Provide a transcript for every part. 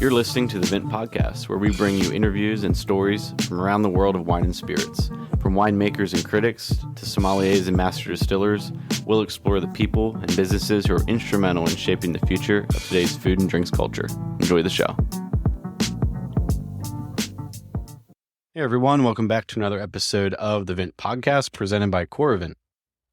You're listening to the Vint Podcast, where we bring you interviews and stories from around the world of wine and spirits. From winemakers and critics to sommeliers and master distillers, we'll explore the people and businesses who are instrumental in shaping the future of today's food and drinks culture. Enjoy the show. Hey everyone, welcome back to another episode of the Vint Podcast presented by Coravin.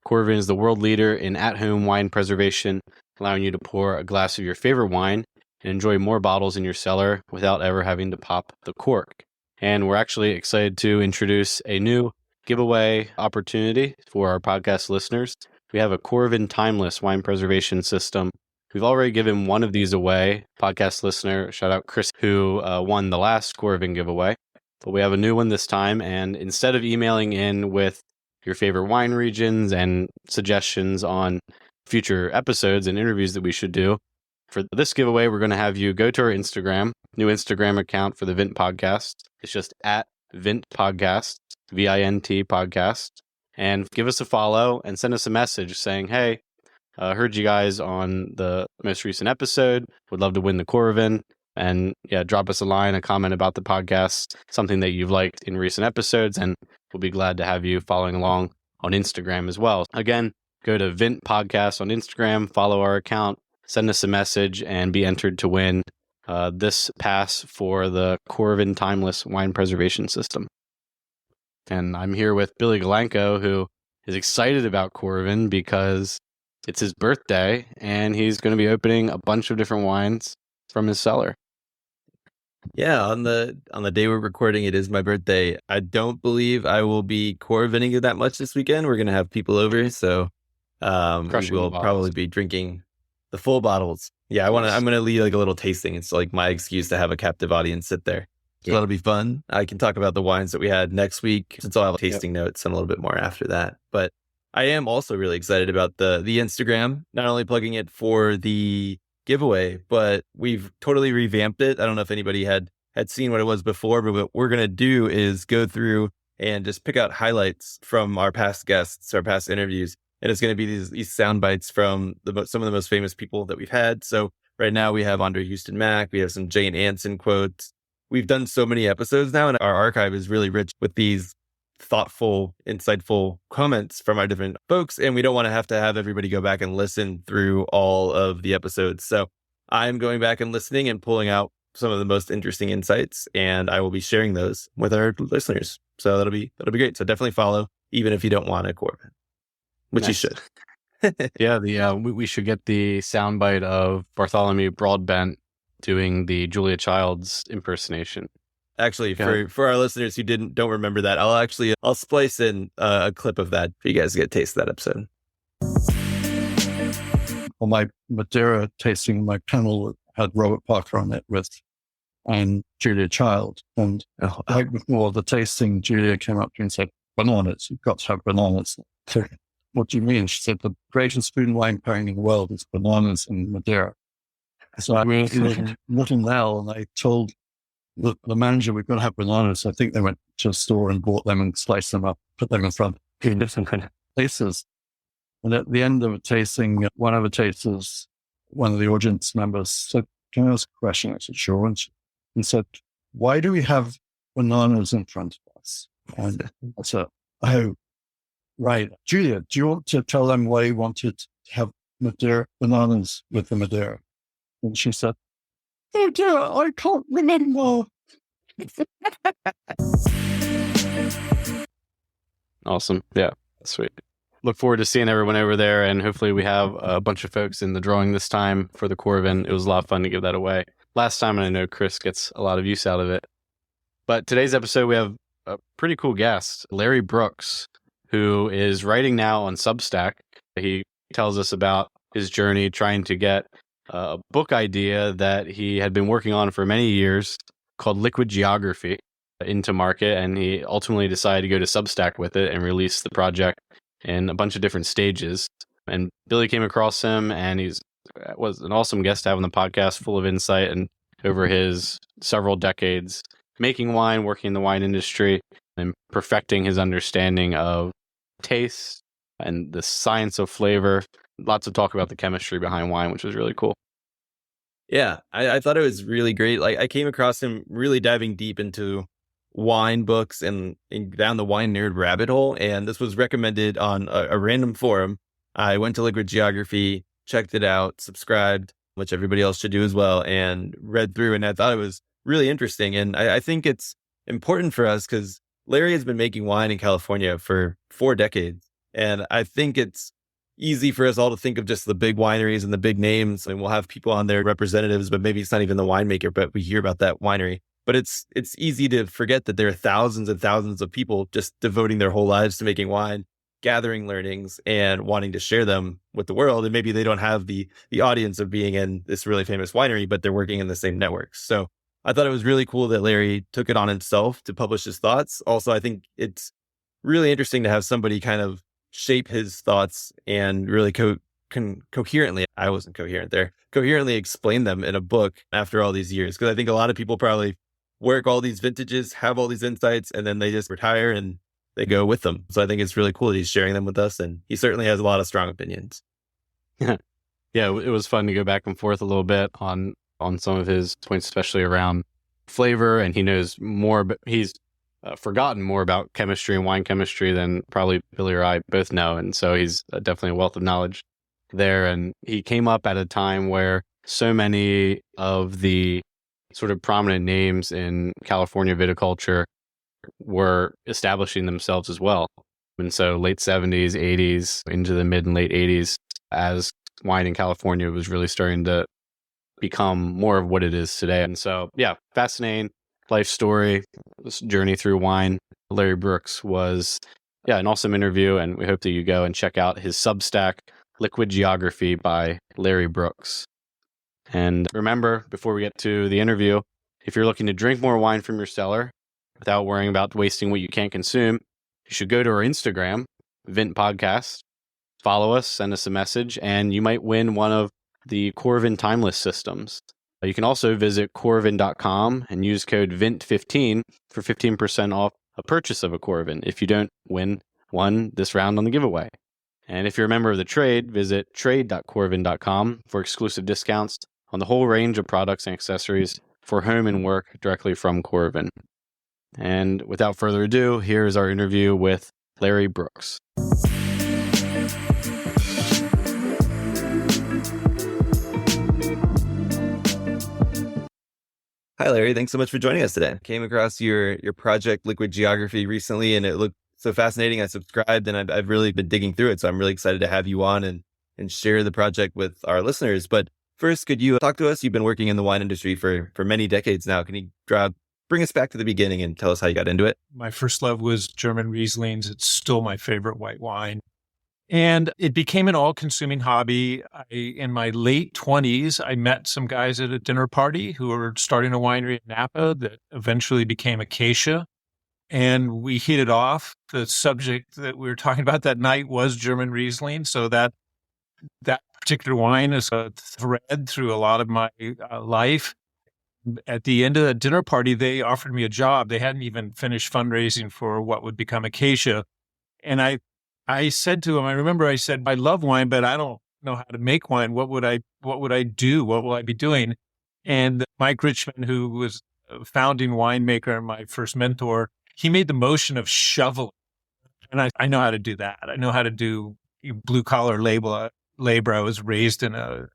Coravin is the world leader in at-home wine preservation, allowing you to pour a glass of your favorite wine and enjoy more bottles in your cellar without ever having to pop the cork. And we're actually excited to introduce a new giveaway opportunity for our podcast listeners. We have a Coravin Timeless wine preservation system. We've already given one of these away. Podcast listener, shout out Chris, who won the last Coravin giveaway. But we have a new one this time, and instead of emailing in with your favorite wine regions and suggestions on future episodes and interviews that we should do, for this giveaway, we're going to have you go to our Instagram, new Instagram account for the Vint Podcast. It's just at Vint Podcast, VINT Podcast, and give us a follow and send us a message saying, hey, heard you guys on the most recent episode, would love to win the Coravin. And yeah, drop us a line, a comment about the podcast, something that you've liked in recent episodes, and we'll be glad to have you following along on Instagram as well. Again, go to Vint Podcast on Instagram, follow our account, send us a message, and be entered to win this pass for the Coravin Timeless Wine Preservation System. And I'm here with Billy Galanko, who is excited about Coravin because it's his birthday, and he's going to be opening a bunch of different wines from his cellar. Yeah, on the day we're recording, it is my birthday. I don't believe I will be Coravining it that much this weekend. We're going to have people over, so we will probably be drinking the full bottles. Yeah, I'm going to lead like a little tasting. It's like my excuse to have a captive audience sit there. So that'll be fun. I can talk about the wines that we had next week, since I'll have tasting notes and a little bit more after that. But I am also really excited about the Instagram, not only plugging it for the giveaway, but we've totally revamped it. I don't know if anybody had seen what it was before, but what we're going to do is go through and just pick out highlights from our past guests, our past interviews. And it's going to be these sound bites from some of the most famous people that we've had. So right now we have Andre Houston Mack. We have some Jane Anson quotes. We've done so many episodes now, and our archive is really rich with these thoughtful, insightful comments from our different folks. And we don't want to have everybody go back and listen through all of the episodes. So I'm going back and listening and pulling out some of the most interesting insights, and I will be sharing those with our listeners. So that'll be great. So definitely follow, even if you don't want a Coravin. Which nice. You should. Yeah, we should get the soundbite of Bartholomew Broadbent doing the Julia Childs impersonation. Actually, for our listeners who don't remember that, I'll splice in a clip of that for you guys to get a taste of that episode. Well, my Madeira tasting, my panel had Robert Parker on it and Julia Child. And right before the tasting, Julia came up to me and said, bananas, you've got to have bananas. So, what do you mean? She said, the greatest food and wine pairing in the world is bananas and Madeira. So I was looking now, and I told the manager, we've got to have bananas. I think they went to a store and bought them and sliced them up, put them in front of different kind of places. And at the end of a tasting, one of the tasters, one of the audience members said, can I ask a question? I said, sure. And he said, why do we have bananas in front of us? And I said, oh, right. Julia, do you want to tell them why you wanted to have bananas with the Madeira? And she said, oh dear, I can't remember. Awesome. Yeah, sweet. Look forward to seeing everyone over there, and hopefully we have a bunch of folks in the drawing this time for the Coravin. It was a lot of fun to give that away last time, and I know Chris gets a lot of use out of it. But today's episode, we have a pretty cool guest, Larry Brooks, who is writing now on Substack. He tells us about his journey trying to get a book idea that he had been working on for many years called Liquid Geography into market, and he ultimately decided to go to Substack with it and release the project in a bunch of different stages. And Billy came across him, and was an awesome guest to have on the podcast, full of insight and over his several decades making wine, working in the wine industry, and perfecting his understanding of taste and the science of flavor. Lots of talk about the chemistry behind wine, which was really cool. Yeah, I thought it was really great. Like I came across him really diving deep into wine books and down the wine nerd rabbit hole. And this was recommended on a random forum. I went to Liquid Geography, checked it out, subscribed, which everybody else should do as well, and read through. And I thought it was really interesting. And I think it's important for us because Larry has been making wine in California for 4 decades. And I think it's easy for us all to think of just the big wineries and the big names. And we'll have people on there, representatives, but maybe it's not even the winemaker, but we hear about that winery. But it's easy to forget that there are thousands and thousands of people just devoting their whole lives to making wine, gathering learnings and wanting to share them with the world. And maybe they don't have the audience of being in this really famous winery, but they're working in the same networks. So I thought it was really cool that Larry took it on himself to publish his thoughts. Also, I think it's really interesting to have somebody kind of shape his thoughts and really coherently, I wasn't coherent there, coherently explain them in a book after all these years. Because I think a lot of people probably work all these vintages, have all these insights, and then they just retire and they go with them. So I think it's really cool that he's sharing them with us. And he certainly has a lot of strong opinions. Yeah, it was fun to go back and forth a little bit on some of his points, especially around flavor. And he knows more, but he's forgotten more about chemistry and wine chemistry than probably Billy or I both know. And so he's definitely a wealth of knowledge there. And he came up at a time where so many of the sort of prominent names in California viticulture were establishing themselves as well. And so late 70s, 80s, into the mid and late 80s, as wine in California was really starting to become more of what it is today. And so, yeah, fascinating life story, this journey through wine. Larry Brooks was, an awesome interview. And we hope that you go and check out his Substack, Liquid Geography by Larry Brooks. And remember, before we get to the interview, if you're looking to drink more wine from your cellar without worrying about wasting what you can't consume, you should go to our Instagram, Vint Podcast, follow us, send us a message, and you might win one of the Coravin timeless systems. You can also visit Coravin.com and use code VINT15 for 15% off a purchase of a Coravin if you don't win one this round on the giveaway. And if you're a member of the trade, visit trade.coravin.com for exclusive discounts on the whole range of products and accessories for home and work directly from Coravin. And without further ado, here's our interview with Larry Brooks. Hi, Larry. Thanks so much for joining us today. Came across your project, Liquid Geography, recently, and it looked so fascinating. I subscribed and I've really been digging through it. So I'm really excited to have you on and share the project with our listeners. But first, could you talk to us? You've been working in the wine industry for many decades now. Can you bring us back to the beginning and tell us how you got into it? My first love was German Rieslings. It's still my favorite white wine. And it became an all-consuming hobby. In my late 20s, I met some guys at a dinner party who were starting a winery in Napa that eventually became Acacia. And we hit it off. The subject that we were talking about that night was German Riesling. So that particular wine is a thread through a lot of my life. At the end of the dinner party, they offered me a job. They hadn't even finished fundraising for what would become Acacia. And I said to him, I said, I love wine, but I don't know how to make wine. What would I do? What will I be doing? And Mike Richmond, who was a founding winemaker and my first mentor, he made the motion of shoveling. And I know how to do that. I know how to do blue collar labor. I was raised in a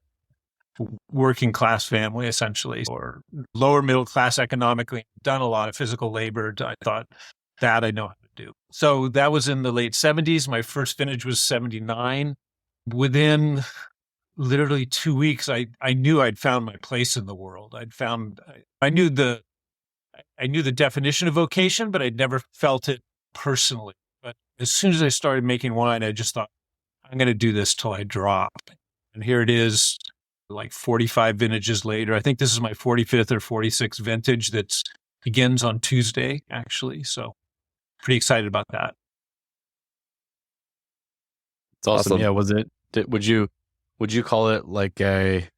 working class family, essentially, or lower middle class economically, done a lot of physical labor. I thought that I know how to do. So that was in the late 70s. My first vintage was 79. Within literally 2 weeks, I knew I'd found my place in the world. I knew the definition of vocation, but I'd never felt it personally. But as soon as I started making wine, I just thought, I'm going to do this till I drop. And here it is, like 45 vintages later. I think this is my 45th or 46th vintage that begins on Tuesday, actually. So pretty excited about that. It's awesome. Yeah. Would you call it like a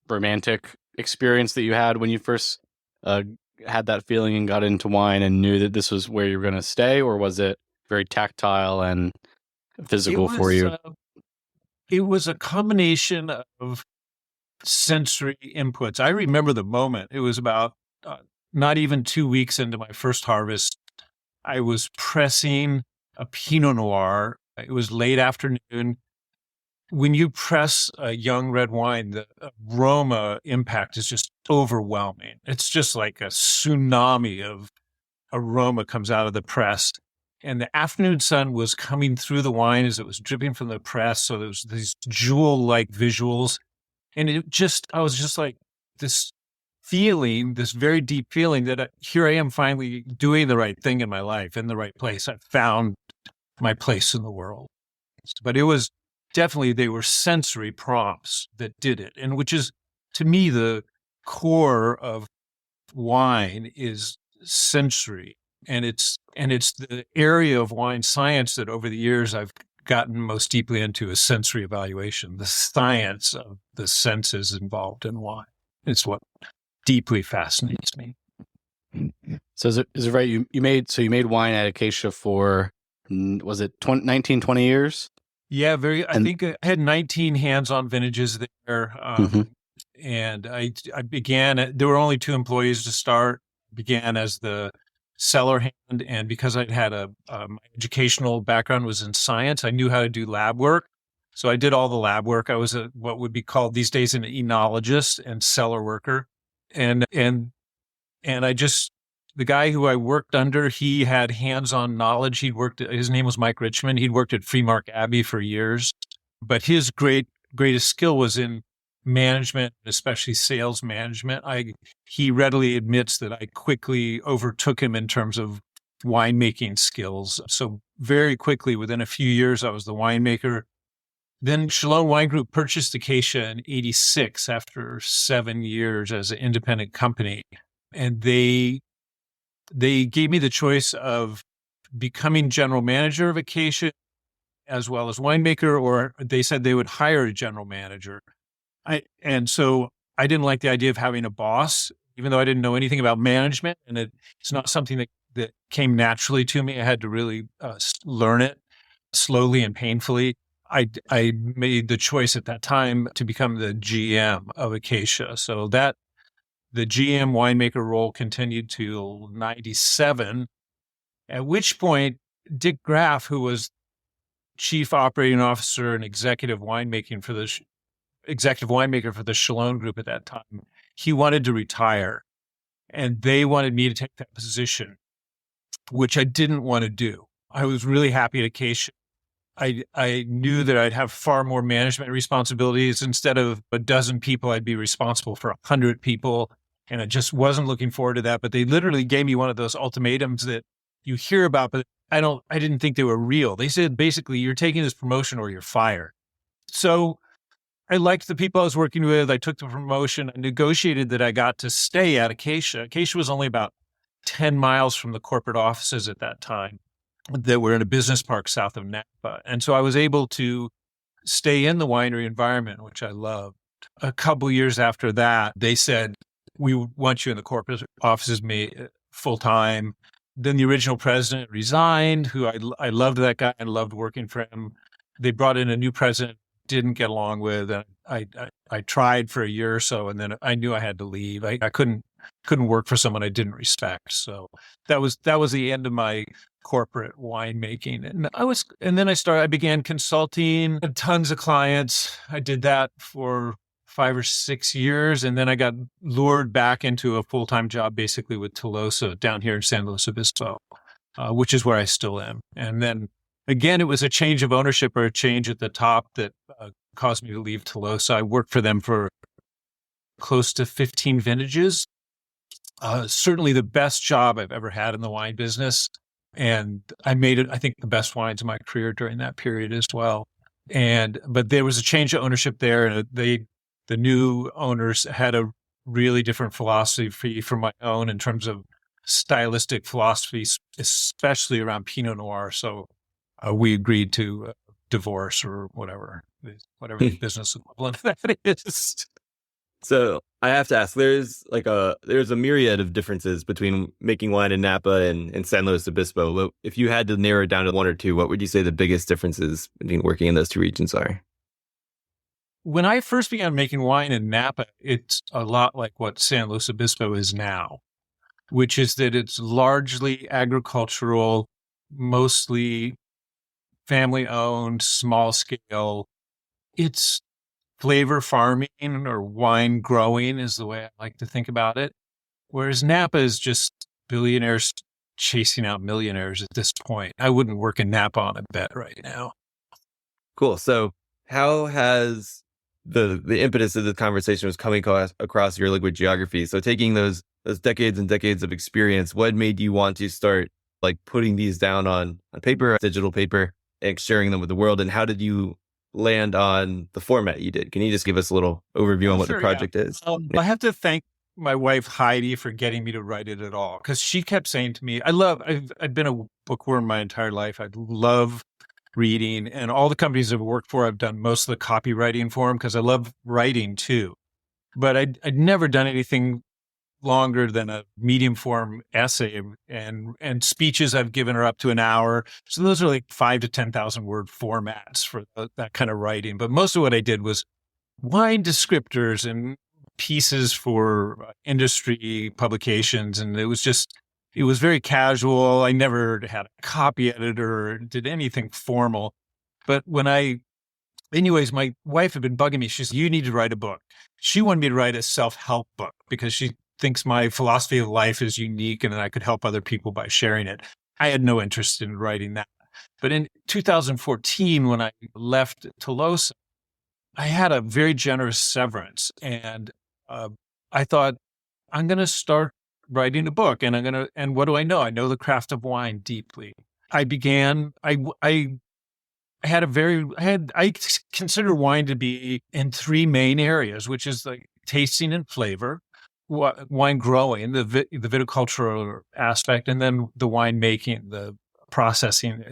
romantic experience that you had when you first had that feeling and got into wine and knew that this was where you were going to stay, or was it very tactile and physical for you? It was a combination of sensory inputs. I remember the moment. It was about not even 2 weeks into my first harvest. I was pressing a Pinot Noir. It was late afternoon. When you press a young red wine, the aroma impact is just overwhelming. It's just like a tsunami of aroma comes out of the press. And the afternoon sun was coming through the wine as it was dripping from the press. So there was these jewel-like visuals. And I was just like this feeling, this very deep feeling that here I am finally doing the right thing in my life, in the right place. I found my place in the world. But it was definitely, they were sensory prompts that did it. And which is, to me, the core of wine is sensory. And it's the area of wine science that over the years I've gotten most deeply into is sensory evaluation, the science of the senses involved in wine. It's what deeply fascinates me. So is it right? You made wine at Acacia for, was it 19, 20 years? Yeah, I think I had 19 hands-on vintages there. And I began, there were only 2 employees to start, began as the cellar hand. And because I'd had my educational background was in science, I knew how to do lab work. So I did all the lab work. I was what would be called these days an enologist and cellar worker. And the guy who I worked under, he had hands-on knowledge. His name was Mike Richmond. He'd worked at Freemark Abbey for years, but his greatest skill was in management, especially sales management. He readily admits that I quickly overtook him in terms of winemaking skills. So very quickly, within a few years, I was the winemaker. Then Chalone Wine Group purchased Acacia in '86 after 7 years as an independent company. And they gave me the choice of becoming general manager of Acacia as well as winemaker, or they said they would hire a general manager. And so I didn't like the idea of having a boss, even though I didn't know anything about management. And it's not something that came naturally to me. I had to really learn it slowly and painfully. I made the choice at that time to become the GM of Acacia. So that the GM winemaker role continued till '97, at which point Dick Graff, who was chief operating officer and executive winemaker for the Chalone Group at that time, he wanted to retire, and they wanted me to take that position, which I didn't want to do. I was really happy at Acacia. I knew that I'd have far more management responsibilities. Instead of a dozen people, I'd be responsible for 100 people. And I just wasn't looking forward to that. But they literally gave me one of those ultimatums that you hear about, but I didn't think they were real. They said, basically, you're taking this promotion or you're fired. So I liked the people I was working with. I took the promotion. I negotiated that I got to stay at Acacia. Acacia was only about 10 miles from the corporate offices at that time that were in a business park south of Napa. And so I was able to stay in the winery environment, which I loved. A couple years after that, they said, we want you in the corporate offices full time. Then the original president resigned, who I loved that guy and loved working for him. They brought in a new president, didn't get along with. And I tried for a year or so, and then I knew I had to leave. I couldn't work for someone I didn't respect. So that was the end of my corporate winemaking. And then I began consulting, had tons of clients. I did that for 5 or 6 years. And then I got lured back into a full-time job, basically with Tolosa down here in San Luis Obispo, which is where I still am. And then again, it was a change of ownership or a change at the top that caused me to leave Tolosa. I worked for them for close to 15 vintages. Certainly the best job I've ever had in the wine business. And I made it, I think, the best wines of my career during that period as well. But there was a change of ownership there, and the new owners had a really different philosophy from my own in terms of stylistic philosophies, especially around Pinot Noir. So we agreed to divorce or whatever the business equivalent of that is. So I have to ask, there's a myriad of differences between making wine in Napa and San Luis Obispo. If you had to narrow it down to one or two, what would you say the biggest differences between working in those two regions are? when I first began making wine in Napa, it's a lot like what San Luis Obispo is now, which is that it's largely agricultural, mostly family-owned, small scale. It's flavor farming or wine growing is the way I like to think about it. Whereas Napa is just billionaires chasing out millionaires at this point. I wouldn't work in Napa on a bet right now. Cool. So how has the impetus of the conversation was coming across your liquid geography? So taking those decades and decades of experience, what made you want to start like putting these down on paper, digital paper, and sharing them with the world? And how did you land on the format you did? Can you just give us a little overview on what the project is? I have to thank my wife, Heidi, for getting me to write it at all. Because she kept saying to me, I've been a bookworm my entire life. I love reading, and all the companies I've worked for, I've done most of the copywriting for them because I love writing too. But I'd never done anything longer than a medium form essay, and speeches I've given are up to an hour. So those are like 5,000 to 10,000 word formats for that kind of writing. But most of what I did was wine descriptors and pieces for industry publications. And it was very casual. I never had a copy editor or did anything formal. But anyways, my wife had been bugging me. She said, you need to write a book. She wanted me to write a self-help book because she thinks my philosophy of life is unique and that I could help other people by sharing it. I had no interest in writing that. But in 2014, when I left Tolosa, I had a very generous severance. And I thought, I'm going to start writing a book. And what do I know? I know the craft of wine deeply. I consider wine to be in three main areas, which is like tasting and flavor, wine growing, the viticultural aspect, and then the wine making, the processing,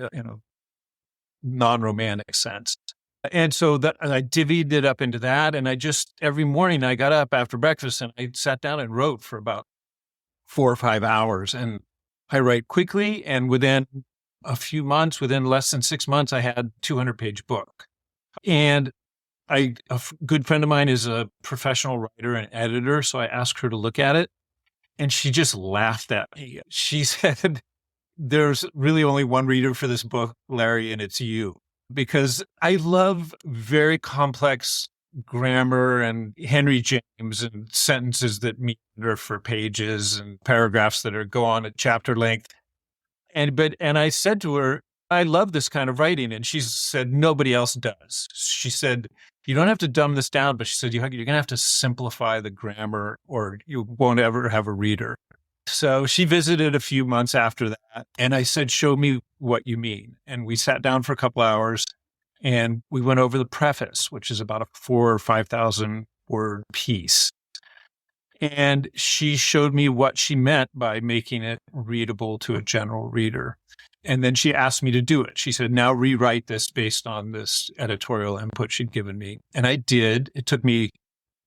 non-romantic sense. And so that I divvied it up into that. And every morning I got up after breakfast and I sat down and wrote for about 4 or 5 hours. And I write quickly. And within a few months, within less than 6 months, I had a 200-page book. And a good friend of mine is a professional writer and editor. So I asked her to look at it. And she just laughed at me. She said, there's really only one reader for this book, Larry, and it's you. Because I love very complex grammar and Henry James and sentences that meander for pages and paragraphs that go on at chapter length. And I said to her, I love this kind of writing. And she said, nobody else does. She said, you don't have to dumb this down, but she said, you're going to have to simplify the grammar or you won't ever have a reader. So she visited a few months after that. And I said, show me what you mean. And we sat down for a couple hours and we went over the preface, which is about a 4,000 or 5,000 word piece. And she showed me what she meant by making it readable to a general reader. And then she asked me to do it. She said, now rewrite this based on this editorial input she'd given me. And I did. It took me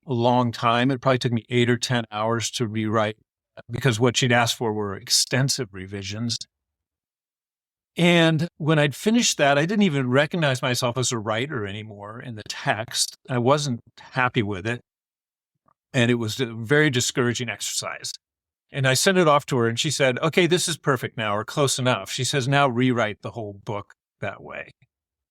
a long time. It probably took me 8 or 10 hours to rewrite because what she'd asked for were extensive revisions. And when I'd finished that, I didn't even recognize myself as a writer anymore in the text. I wasn't happy with it. And it was a very discouraging exercise. And I sent it off to her and she said, okay, this is perfect now or close enough. She says, now rewrite the whole book that way.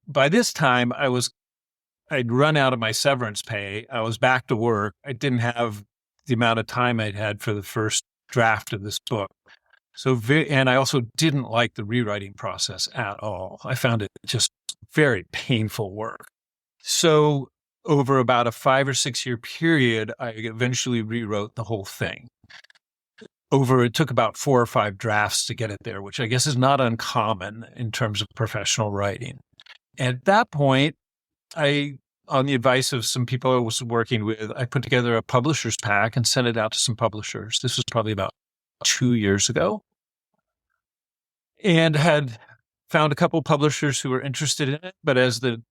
By this time, I'd run out of my severance pay. I was back to work. I didn't have the amount of time I'd had for the first draft of this book. And I also didn't like the rewriting process at all. I found it just very painful work. So over about a 5 or 6 year period, I eventually rewrote the whole thing. It took about 4 or 5 drafts to get it there, which I guess is not uncommon in terms of professional writing. At that point, on the advice of some people I was working with, I put together a publisher's pack and sent it out to some publishers. This was probably about 2 years ago, and had found a couple of publishers who were interested in it. But as the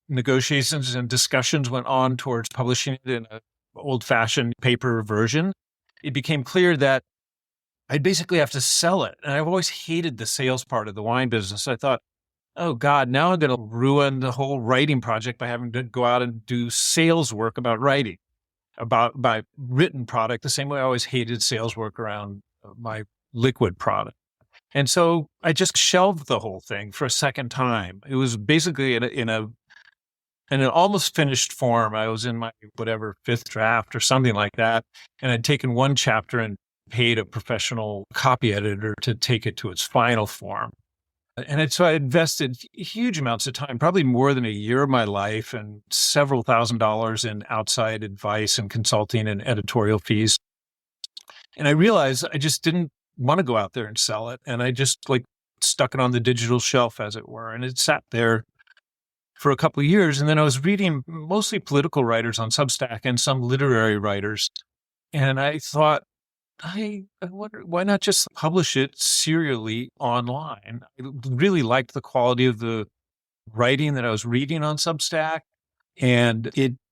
negotiations and discussions went on towards publishing it in an old-fashioned paper version, it became clear that I'd basically have to sell it. And I've always hated the sales part of the wine business. I thought, oh God, now I'm going to ruin the whole writing project by having to go out and do sales work about writing, about my written product, the same way I always hated sales work around my liquid product. And so I just shelved the whole thing for a second time. It was basically in an almost finished form. I was in my fifth draft or something like that. And I'd taken one chapter and paid a professional copy editor to take it to its final form. And so I invested huge amounts of time, probably more than a year of my life, and several $1,000s in outside advice and consulting and editorial fees. And I realized I just didn't want to go out there and sell it. And I just stuck it on the digital shelf, as it were. And it sat there for a couple of years. And then I was reading mostly political writers on Substack and some literary writers. And I thought, I wonder, why not just publish it serially online? I really liked the quality of the writing that I was reading on Substack. And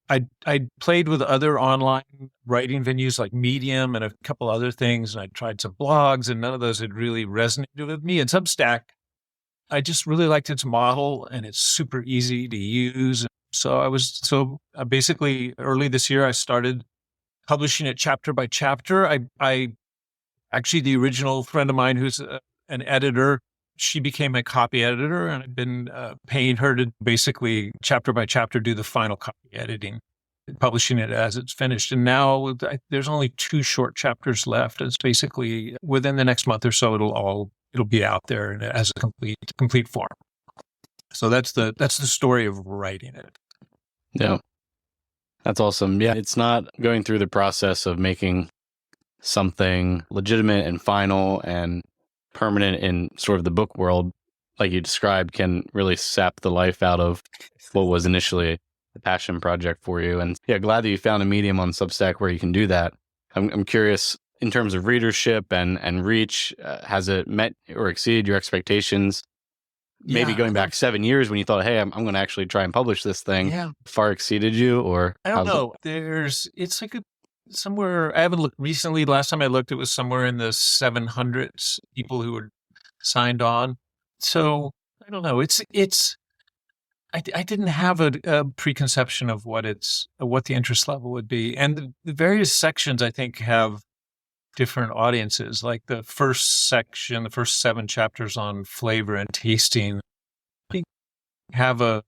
I played with other online writing venues like Medium and a couple other things. And I tried some blogs, and none of those had really resonated with me. And Substack, I just really liked its model, and it's super easy to use. So basically early this year, I started publishing it chapter by chapter. I actually, the original friend of mine who's an editor, she became a copy editor, and I've been paying her to basically chapter by chapter do the final copy editing, publishing it as it's finished. And now there's only 2 short chapters left. It's basically within the next month or so, it'll be out there as a complete form. So that's the story of writing it. Yeah. That's awesome. Yeah. It's not going through the process of making something legitimate and final and permanent in sort of the book world, like you described, can really sap the life out of what was initially a passion project for you. And yeah, glad that you found a medium on Substack where you can do that. I'm curious, in terms of readership and reach, has it met or exceeded your expectations? Maybe going back 7 years when you thought, hey, I'm going to actually try and publish this thing, far exceeded you? Or I don't know. It's like somewhere, I haven't looked recently. Last time I looked, it was somewhere in the 700s people who were signed on. So I don't know. I didn't have a preconception of what the interest level would be. And the various sections, I think, have different audiences. Like the first section, the first 7 chapters on flavor and tasting, I think have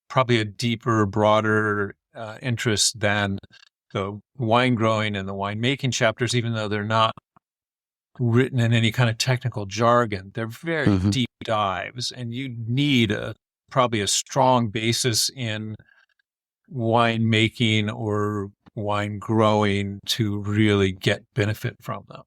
probably a deeper, broader interest than the wine growing and the winemaking chapters, even though they're not written in any kind of technical jargon. They're very deep dives, and you need probably a strong basis in winemaking or wine growing to really get benefit from them.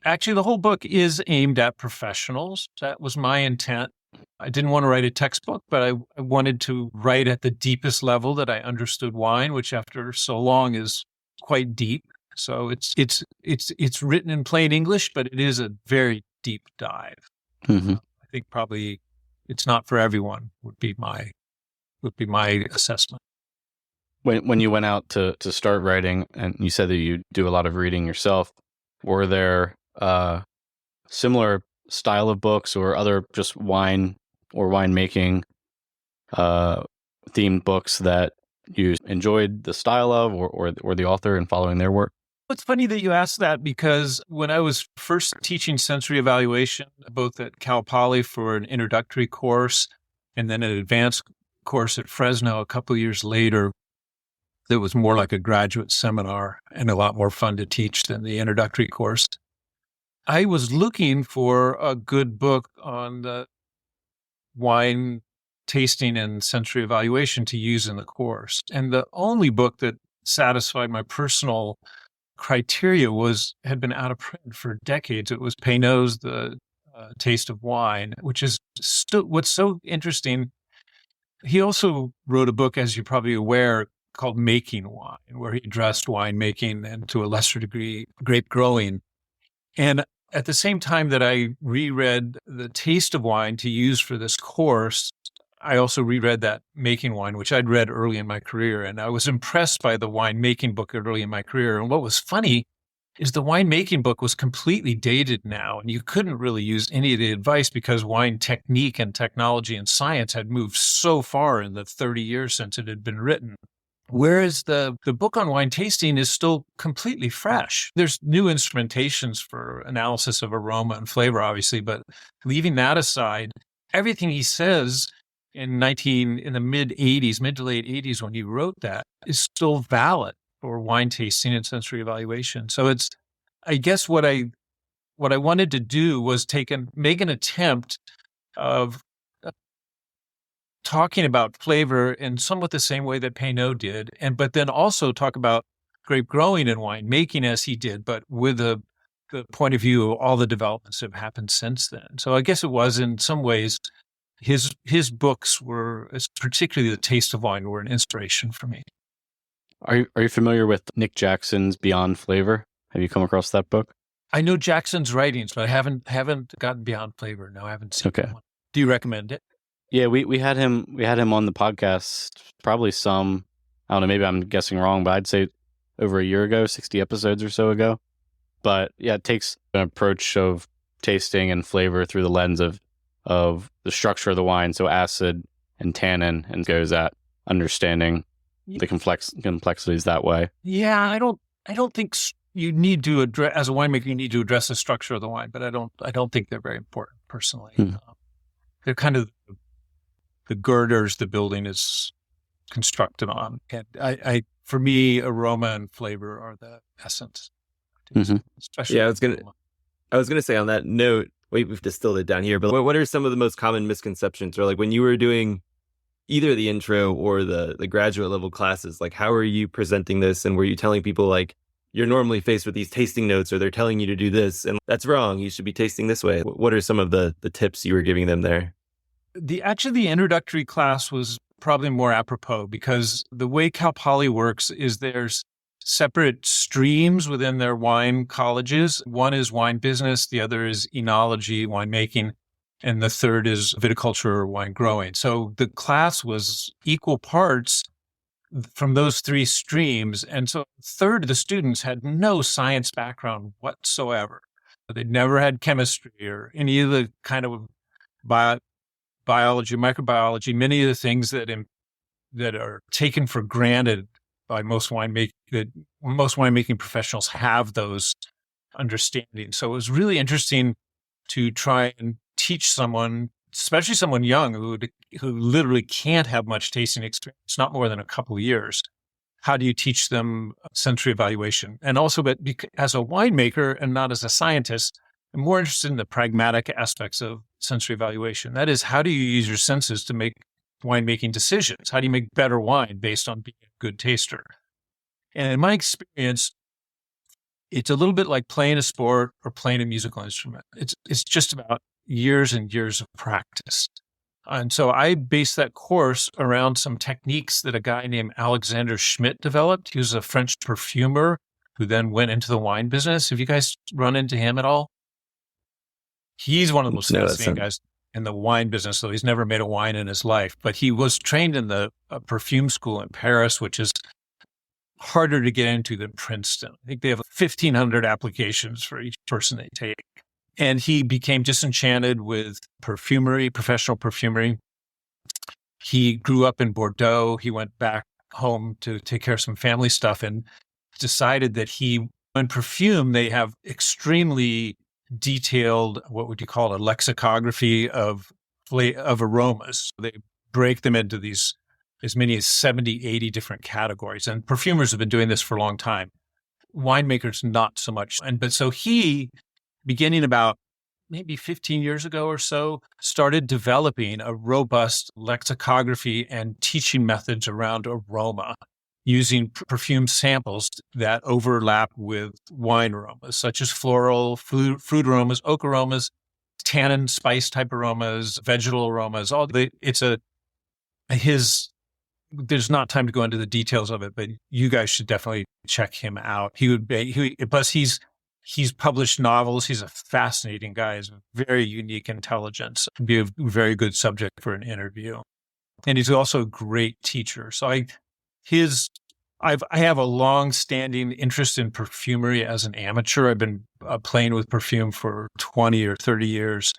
Actually, the whole book is aimed at professionals. That was my intent. I didn't want to write a textbook, but I wanted to write at the deepest level that I understood wine, which after so long is quite deep. So it's written in plain English, but it is a very deep dive. I think probably it's not for everyone would be my assessment. When you went out to start writing, and you said that you do a lot of reading yourself, were there similar style of books or other just wine or winemaking themed books that you enjoyed the style of or the author and following their work? It's funny that you asked that, because when I was first teaching sensory evaluation, both at Cal Poly for an introductory course and then an advanced course at Fresno a couple of years later, it was more like a graduate seminar and a lot more fun to teach than the introductory course. I was looking for a good book on the wine tasting and sensory evaluation to use in the course. And the only book that satisfied my personal criteria had been out of print for decades. It was Peynaud's The Taste of Wine, which is what's so interesting. He also wrote a book, as you're probably aware, called Making Wine, where he addressed winemaking and to a lesser degree, grape growing. And at the same time that I reread The Taste of Wine to use for this course, I also reread that Making Wine, which I'd read early in my career. And I was impressed by the winemaking book early in my career. And what was funny is the winemaking book was completely dated now, and you couldn't really use any of the advice because wine technique and technology and science had moved so far in the 30 years since it had been written. Whereas the book on wine tasting is still completely fresh. There's new instrumentations for analysis of aroma and flavor, obviously, but leaving that aside, everything he says in the mid to late 80s when he wrote that is still valid for wine tasting and sensory evaluation. So I guess what I wanted to do was make an attempt of talking about flavor in somewhat the same way that Peynaud did, but then also talk about grape growing and wine making as he did, but with the point of view of all the developments that have happened since then. So I guess it was in some ways his books were, particularly The Taste of Wine, were an inspiration for me. Are you familiar with Nick Jackson's Beyond Flavor? Have you come across that book? I know Jackson's writings, but I haven't gotten Beyond Flavor. No, I haven't seen that one. Do you recommend it? Yeah, we had him on the podcast probably I don't know, maybe I'm guessing wrong, but I'd say over a year ago, 60 episodes or so ago. But yeah, it takes an approach of tasting and flavor through the lens of the structure of the wine, so acid and tannin, and goes at understanding the complexities that way. Yeah, I don't think you need to address, as a winemaker, you need to address the structure of the wine, but I don't think they're very important personally. They're kind of the girders the building is constructed on. And for me, aroma and flavor are the essence. Mm-hmm. Especially I was gonna say on that note, we've distilled it down here, but what are some of the most common misconceptions, or like when you were doing either the intro or the graduate level classes, like how are you presenting this? And were you telling people like, you're normally faced with these tasting notes, or they're telling you to do this, and that's wrong, you should be tasting this way? What are some of the tips you were giving them there? The introductory class was probably more apropos, because the way Cal Poly works is there's separate streams within their wine colleges. One is wine business, the other is enology, winemaking, and the third is viticulture or wine growing. So the class was equal parts from those three streams. And so a third of the students had no science background whatsoever. They'd never had chemistry or any of the kind of biology, microbiology, many of the things that are taken for granted by most winemaking professionals have those understandings. So it was really interesting to try and teach someone, especially someone young who literally can't have much tasting experience, not more than a couple of years. How do you teach them sensory evaluation? And also, but as a winemaker and not as a scientist, I'm more interested in the pragmatic aspects of sensory evaluation. That is, how do you use your senses to make winemaking decisions? How do you make better wine based on being a good taster? And in my experience, it's a little bit like playing a sport or playing a musical instrument. It's just about years and years of practice. And so I based that course around some techniques that a guy named Alexander Schmidt developed. He was a French perfumer who then went into the wine business. Have you guys run into him at all? He's one of the most fascinating guys in the wine business, though he's never made a wine in his life. But he was trained in the perfume school in Paris, which is harder to get into than Princeton. I think they have 1,500 applications for each person they take. And he became disenchanted with perfumery, professional perfumery. He grew up in Bordeaux. He went back home to take care of some family stuff and decided that in perfume, they have extremely detailed, what would you call it, a lexicography of aromas. They break them into these as many as 70, 80 different categories. And perfumers have been doing this for a long time. Winemakers, not so much. But so he, beginning about maybe 15 years ago or so, started developing a robust lexicography and teaching methods around aroma using perfume samples that overlap with wine aromas, such as floral, fruit aromas, oak aromas, tannin, spice type aromas, vegetal aromas. There's not time to go into the details of it, but you guys should definitely check him out. Plus he's published novels. He's a fascinating guy. He's a very unique intelligence. It'd be a very good subject for an interview. And he's also a great teacher. So his I have a long-standing interest in perfumery as an amateur. I've been playing with perfume for 20 or 30 years.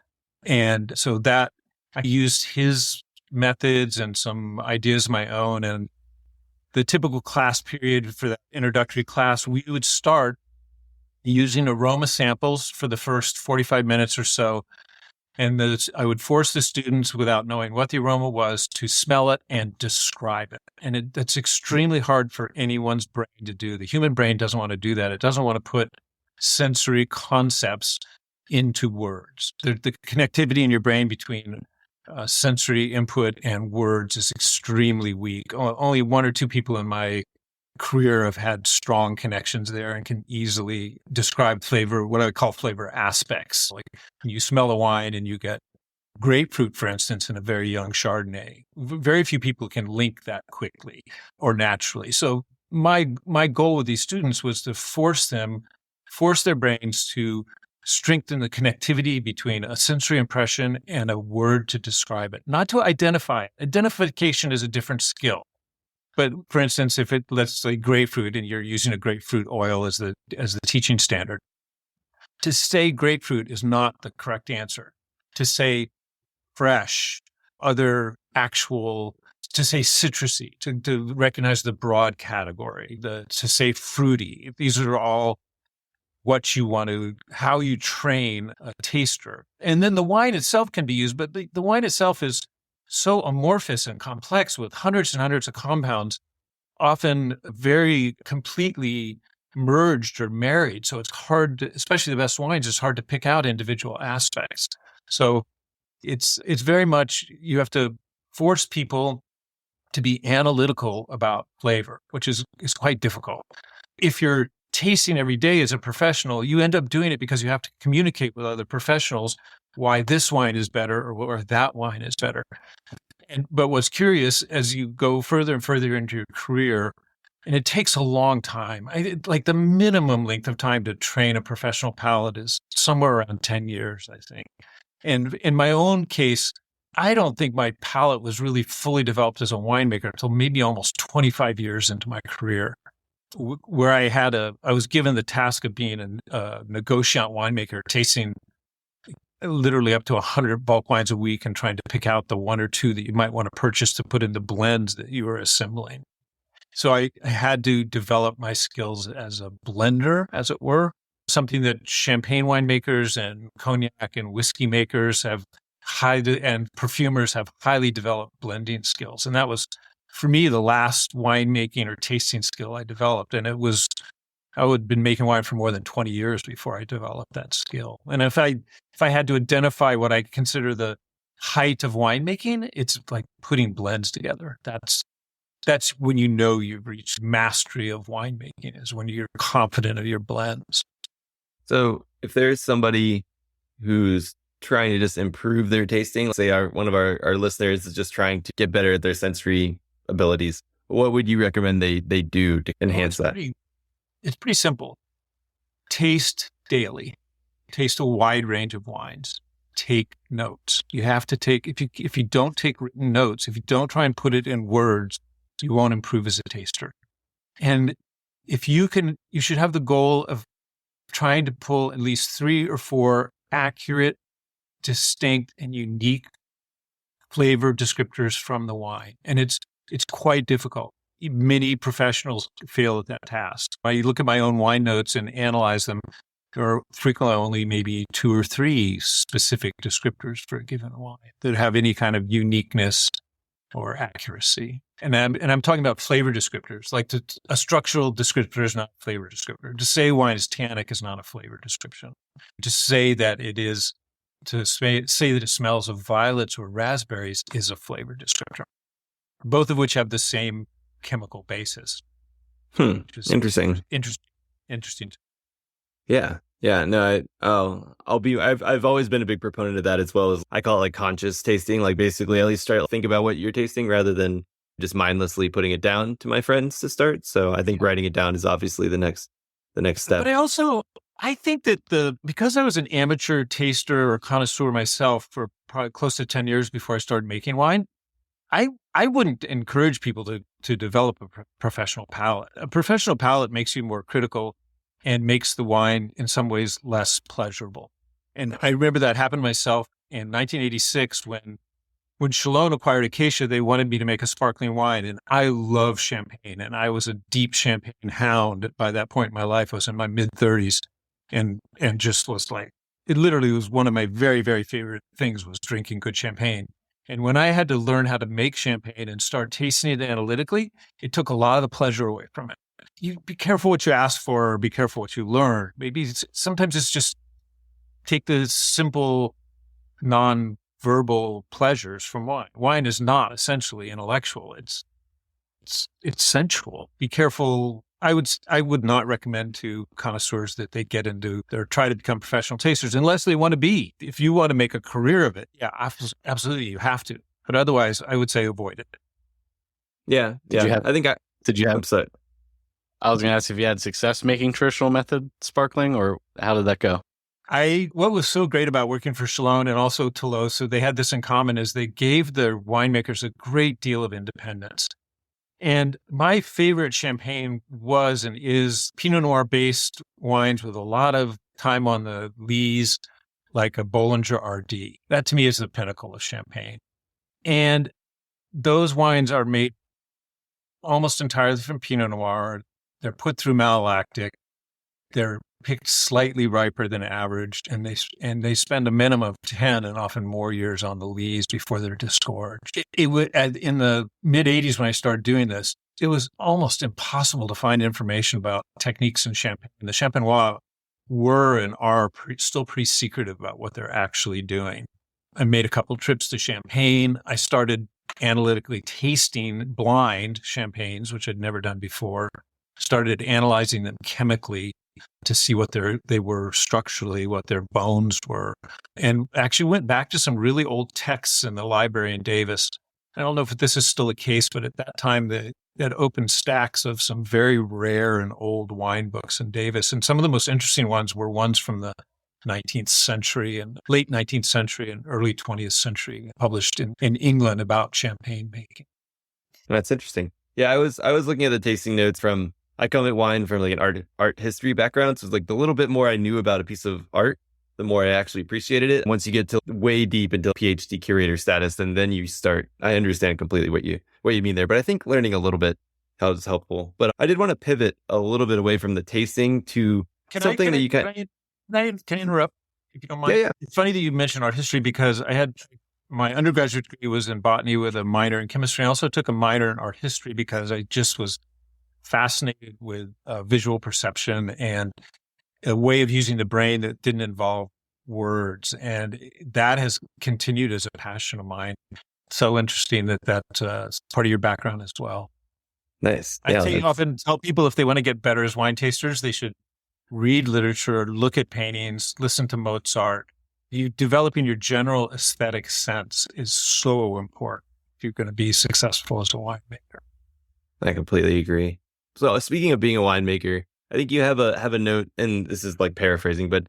And so that I used his methods and some ideas of my own. And the typical class period for that introductory class, we would start using aroma samples for the first 45 minutes or so. And I would force the students, without knowing what the aroma was, to smell it and describe it. And that's extremely hard for anyone's brain to do. The human brain doesn't want to do that. It doesn't want to put sensory concepts into words. The connectivity in your brain between sensory input and words is extremely weak. Only one or two people in my career have had strong connections there and can easily describe flavor, what I call flavor aspects. Like you smell a wine and you get grapefruit, for instance, in a very young Chardonnay. Very few people can link that quickly or naturally. So my goal with these students was to force their brains to strengthen the connectivity between a sensory impression and a word to describe it, not to identify it. Identification is a different skill. But for instance, if let's say grapefruit and you're using a grapefruit oil as the teaching standard, to say grapefruit is not the correct answer. To say fresh, to say citrusy, to recognize the broad category, to say fruity. These are all how you train a taster. And then the wine itself can be used, but the wine itself is so amorphous and complex with hundreds and hundreds of compounds, often very completely merged or married. So it's hard to, especially the best wines, it's hard to pick out individual aspects. So it's very much, you have to force people to be analytical about flavor, which is quite difficult. If you're tasting every day as a professional, you end up doing it because you have to communicate with other professionals why this wine is better or that wine is better. But what's curious, as you go further and further into your career, and it takes a long time, like the minimum length of time to train a professional palate is somewhere around 10 years, I think. And in my own case, I don't think my palate was really fully developed as a winemaker until maybe almost 25 years into my career, where I was given the task of being a negotiant winemaker, tasting literally up to 100 bulk wines a week and trying to pick out the one or two that you might want to purchase to put in the blends that you were assembling. So I had to develop my skills as a blender, as it were, something that champagne winemakers and cognac and whiskey makers and perfumers have highly developed blending skills. And that was, for me, the last winemaking or tasting skill I developed. And I had been making wine for more than 20 years before I developed that skill. And if I had to identify what I consider the height of winemaking, it's like putting blends together. That's when you know you've reached mastery of winemaking, is when you're confident of your blends. So if there's somebody who's trying to just improve their tasting, let's say one of our listeners is just trying to get better at their sensory abilities, what would you recommend they do to enhance that? It's pretty simple. Taste daily. Taste a wide range of wines. Take notes. You have to take, if you don't take written notes, if you don't try and put it in words, you won't improve as a taster. And if you should have the goal of trying to pull at least 3 or 4 accurate, distinct, and unique flavor descriptors from the wine. And it's quite difficult. Many professionals fail at that task. When you look at my own wine notes and analyze them, there are frequently only maybe 2 or 3 specific descriptors for a given wine that have any kind of uniqueness or accuracy. And I'm talking about flavor descriptors. Like a structural descriptor is not a flavor descriptor. To say wine is tannic is not a flavor description. To say that it smells of violets or raspberries is a flavor descriptor. Both of which have the same chemical basis. Interesting. Interesting. Yeah. No, I've always been a big proponent of that, as well as I call it like conscious tasting. Like basically at least try to think about what you're tasting rather than just mindlessly putting it down to my friends to start. So I think writing it down is obviously the next step. But I think that because I was an amateur taster or connoisseur myself for probably close to 10 years before I started making wine, I wouldn't encourage people to to develop a professional palate. A professional palate makes you more critical and makes the wine in some ways less pleasurable. And I remember that happened to myself in 1986 when Chalone acquired Acacia. They wanted me to make a sparkling wine, and I love champagne, and I was a deep champagne hound by that point in my life. I was in my mid-30s and just was like, it literally was one of my very, very favorite things was drinking good champagne. And when I had to learn how to make champagne and start tasting it analytically, it took a lot of the pleasure away from it. You be careful what you ask for, or be careful what you learn. Maybe sometimes it's just take the simple, non-verbal pleasures from wine. Wine is not essentially intellectual. It's sensual. Be careful. I would not recommend to connoisseurs that they get into or try to become professional tasters unless they want to be. If you want to make a career of it, yeah, absolutely, you have to. But otherwise, I would say avoid it. Yeah. Did you have upset? I was going to ask if you had success making traditional method sparkling, or how did that go? What was so great about working for Chalone and also Tolosa, they had this in common, is they gave their winemakers a great deal of independence. And my favorite champagne was and is Pinot Noir based wines with a lot of time on the lees, like a Bollinger RD. That to me is the pinnacle of champagne. And those wines are made almost entirely from Pinot Noir. They're put through malolactic. They're picked slightly riper than average, and they spend a minimum of 10 and often more years on the lees before they're disgorged. It would, in the mid-'80s when I started doing this, it was almost impossible to find information about techniques in champagne. The Champenois were and are still pretty secretive about what they're actually doing. I made a couple trips to Champagne. I started analytically tasting blind champagnes, which I'd never done before. Started analyzing them chemically to see what they were structurally, what their bones were, and actually went back to some really old texts in the library in Davis. I don't know if this is still the case, but at that time they had opened stacks of some very rare and old wine books in Davis. And some of the most interesting ones were ones from the 19th century and late 19th century and early 20th century, published in England about champagne making. That's interesting. Yeah, I was looking at the tasting notes from, I come at wine from like an art history background. So it's like the little bit more I knew about a piece of art, the more I actually appreciated it. Once you get to way deep into PhD curator status, and then you start, I understand completely what you mean there. But I think learning a little bit is helpful. But I did want to pivot a little bit away from the tasting to something that you can. Can I interrupt if you don't mind? Yeah. It's funny that you mentioned art history because I had my undergraduate degree was in botany with a minor in chemistry. I also took a minor in art history because I just was fascinated with visual perception and a way of using the brain that didn't involve words. And that has continued as a passion of mine. So interesting that's part of your background as well. Nice. I often tell people if they want to get better as wine tasters, they should read literature, look at paintings, listen to Mozart. Developing your general aesthetic sense is so important if you're going to be successful as a winemaker. I completely agree. So speaking of being a winemaker, I think you have a note, and this is like paraphrasing, but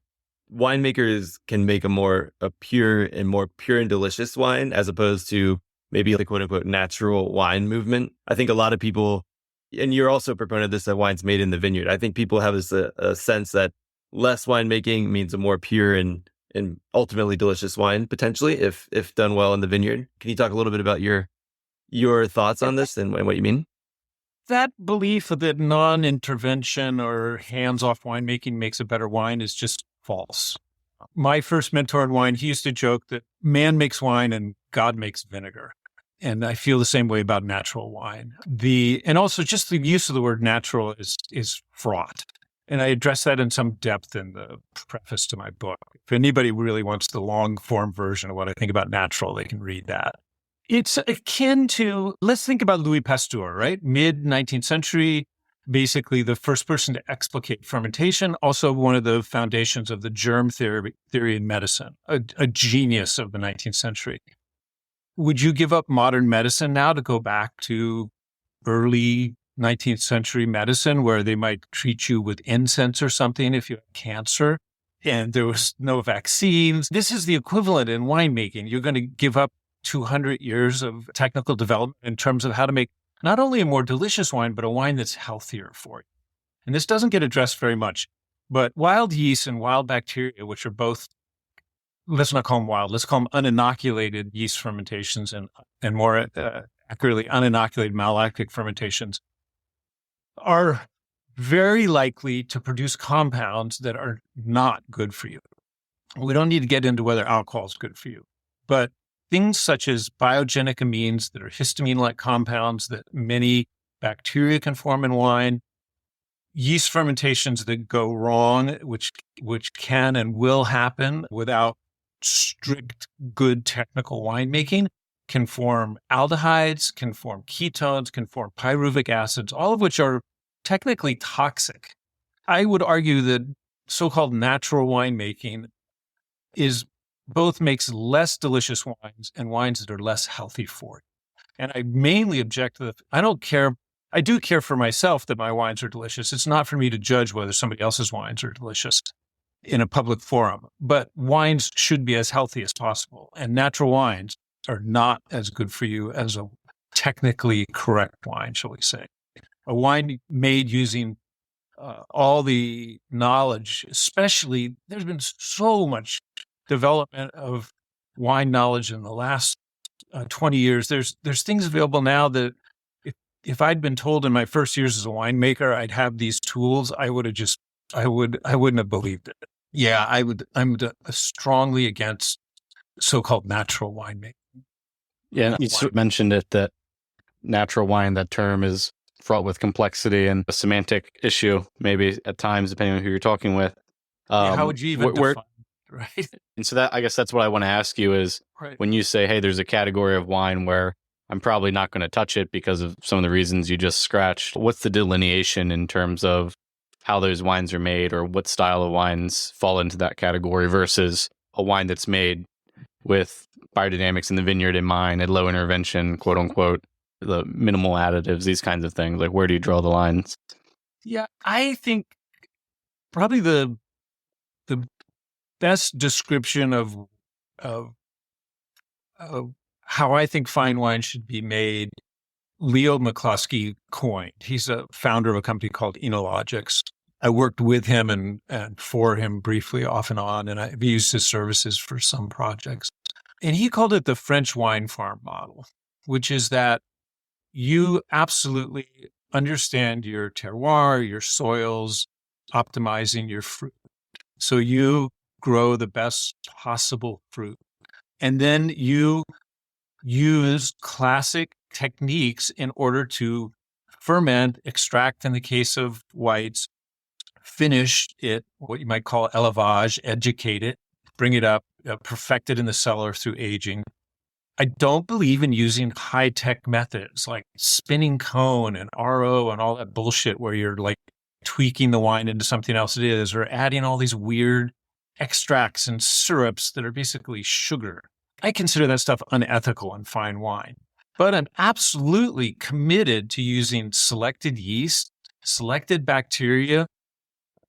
winemakers can make a pure and delicious wine as opposed to maybe like quote unquote natural wine movement. I think a lot of people, and you're also a proponent of this, that wine's made in the vineyard. I think people have this a sense that less winemaking means a more pure and ultimately delicious wine, potentially, if done well in the vineyard. Can you talk a little bit about your thoughts on this and what you mean? That belief that non-intervention or hands-off winemaking makes a better wine is just false. My first mentor in wine, he used to joke that man makes wine and God makes vinegar. And I feel the same way about natural wine. And also just the use of the word natural is fraught. And I address that in some depth in the preface to my book. If anybody really wants the long form version of what I think about natural, they can read that. It's akin to, let's think about Louis Pasteur, right? Mid-19th century, basically the first person to explicate fermentation, also one of the foundations of the germ theory in medicine, a genius of the 19th century. Would you give up modern medicine now to go back to early 19th century medicine where they might treat you with incense or something if you had cancer and there was no vaccines? This is the equivalent in winemaking. You're going to give up 200 years of technical development in terms of how to make not only a more delicious wine, but a wine that's healthier for you. And this doesn't get addressed very much, but wild yeast and wild bacteria, which are both, let's not call them wild, let's call them uninoculated yeast fermentations and more accurately, uninoculated malolactic fermentations, are very likely to produce compounds that are not good for you. We don't need to get into whether alcohol is good for you, but things such as biogenic amines that are histamine-like compounds that many bacteria can form in wine, yeast fermentations that go wrong, which can and will happen without strict, good technical winemaking, can form aldehydes, can form ketones, can form pyruvic acids, all of which are technically toxic. I would argue that so-called natural winemaking makes less delicious wines and wines that are less healthy for you. And I mainly object to I do care for myself that my wines are delicious. It's not for me to judge whether somebody else's wines are delicious in a public forum, but wines should be as healthy as possible. And natural wines are not as good for you as a technically correct wine, shall we say. A wine made using all the knowledge, especially there's been so much development of wine knowledge in the last 20 years. There's things available now that if I'd been told in my first years as a winemaker I'd have these tools, I wouldn't have believed it. Yeah, I'm strongly against so-called natural winemaking. Yeah, you mentioned it, that natural wine, that term is fraught with complexity and a semantic issue, maybe at times, depending on who you're talking with. How would you even define it, right? And so I guess that's what I want to ask you is, right, when you say, hey, there's a category of wine where I'm probably not going to touch it because of some of the reasons you just scratched, what's the delineation in terms of how those wines are made, or what style of wines fall into that category versus a wine that's made with biodynamics in the vineyard in mind, at low intervention, quote unquote, the minimal additives, these kinds of things? Like, where do you draw the lines? Yeah, I think probably the best description of how I think fine wine should be made, Leo McCluskey coined. He's a founder of a company called Enologics. I worked with him and for him briefly off and on, and I've used his services for some projects. And he called it the French wine farm model, which is that you absolutely understand your terroir, your soils, optimizing your fruit. So you grow the best possible fruit. And then you use classic techniques in order to ferment, extract in the case of whites, finish it, what you might call élevage, educate it, bring it up, perfect it in the cellar through aging. I don't believe in using high-tech methods like spinning cone and RO and all that bullshit where you're like tweaking the wine into something else it is, or adding all these weird extracts and syrups that are basically sugar. I consider that stuff unethical in fine wine. But I'm absolutely committed to using selected yeast, selected bacteria,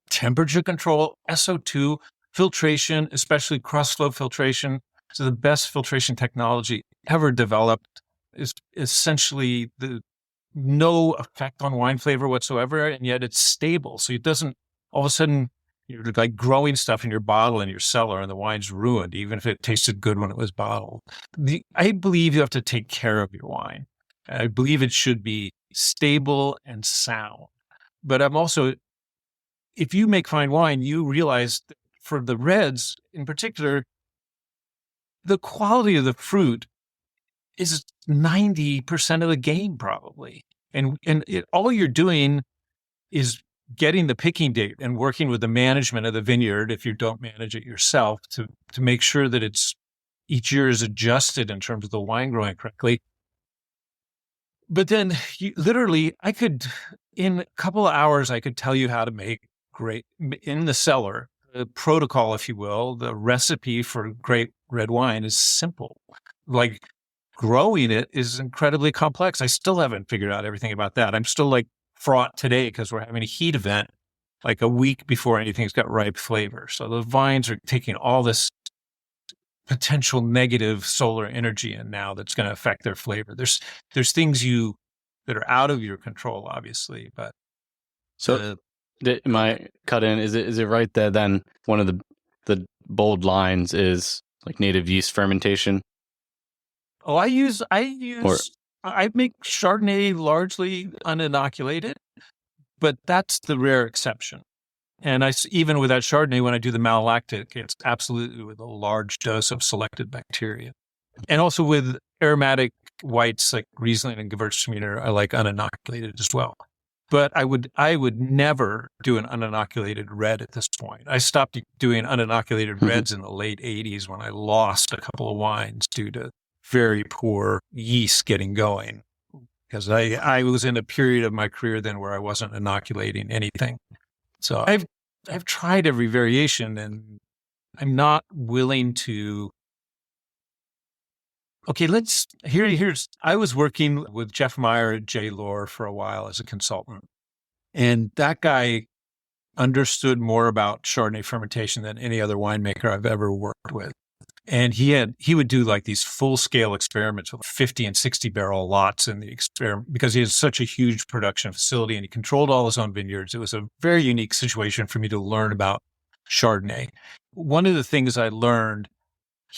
temperature control, SO2, filtration, especially cross-flow filtration. So the best filtration technology ever developed is essentially no effect on wine flavor whatsoever, and yet it's stable. So it doesn't, all of a sudden, you're like growing stuff in your bottle in your cellar and the wine's ruined, even if it tasted good when it was bottled. I believe you have to take care of your wine. I believe it should be stable and sound. But I'm also, if you make fine wine, you realize that for the reds in particular, the quality of the fruit is 90% of the game probably. And all you're doing is getting the picking date and working with the management of the vineyard, if you don't manage it yourself, to make sure that each year is adjusted in terms of the wine growing correctly. But then in a couple of hours, I could tell you how to make great in the cellar. The protocol, if you will, the recipe for great red wine is simple. Like growing it is incredibly complex. I still haven't figured out everything about that. I'm still like fraught today because we're having a heat event like a week before anything's got ripe flavor. So the vines are taking all this potential negative solar energy in now that's going to affect their flavor. There's things you that are out of your control, obviously. But so, am I cut in? Is it right that then one of the bold lines is like native yeast fermentation? Oh, I make Chardonnay largely uninoculated, but that's the rare exception. And even with that Chardonnay, when I do the malolactic, it's absolutely with a large dose of selected bacteria. And also with aromatic whites like Riesling and Gewürztraminer, I like uninoculated as well. But I would never do an uninoculated red at this point. I stopped doing uninoculated reds in the late 80s when I lost a couple of wines due to very poor yeast getting going. Because I was in a period of my career then where I wasn't inoculating anything. So I've tried every variation, and I'm not willing to. Okay, I was working with Jeff Meyer at J. Lohr for a while as a consultant, and that guy understood more about Chardonnay fermentation than any other winemaker I've ever worked with. And he would do like these full scale experiments with 50 and 60 barrel lots in the experiment because he has such a huge production facility and he controlled all his own vineyards. It was a very unique situation for me to learn about Chardonnay. One of the things I learned,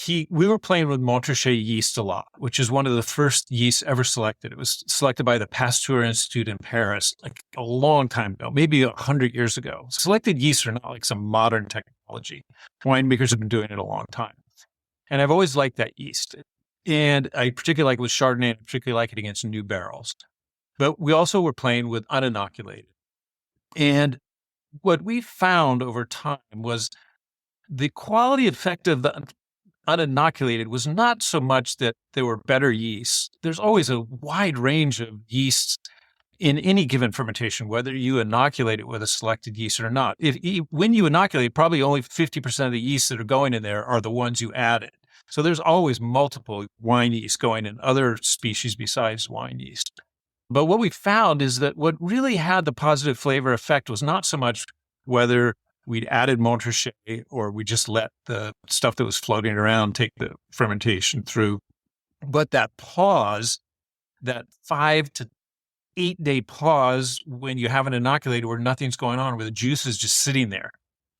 we were playing with Montrachet yeast a lot, which is one of the first yeasts ever selected. It was selected by the Pasteur Institute in Paris, like a long time ago, maybe 100 years ago. Selected yeasts are not like some modern technology. Winemakers have been doing it a long time. And I've always liked that yeast. And I particularly like it with Chardonnay, and I particularly like it against new barrels. But we also were playing with uninoculated. And what we found over time was the quality effect of the uninoculated was not so much that there were better yeasts. There's always a wide range of yeasts in any given fermentation, whether you inoculate it with a selected yeast or not. When you inoculate, probably only 50% of the yeasts that are going in there are the ones you added. So there's always multiple wine yeast going in other species besides wine yeast. But what we found is that what really had the positive flavor effect was not so much whether we'd added Montrachet or we just let the stuff that was floating around take the fermentation through, but that pause, that 5 to 8 day pause when you haven't inoculated where nothing's going on, where the juice is just sitting there.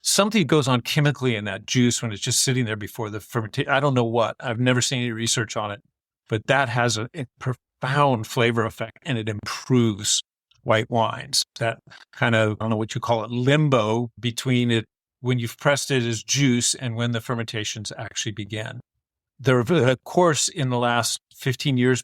Something goes on chemically in that juice when it's just sitting there before the fermentation. I don't know what. I've never seen any research on it, but that has a profound flavor effect and it improves white wines. That kind of, I don't know what you call it, limbo between it when you've pressed it as juice and when the fermentations actually begin. There have, of course, in the last 15 years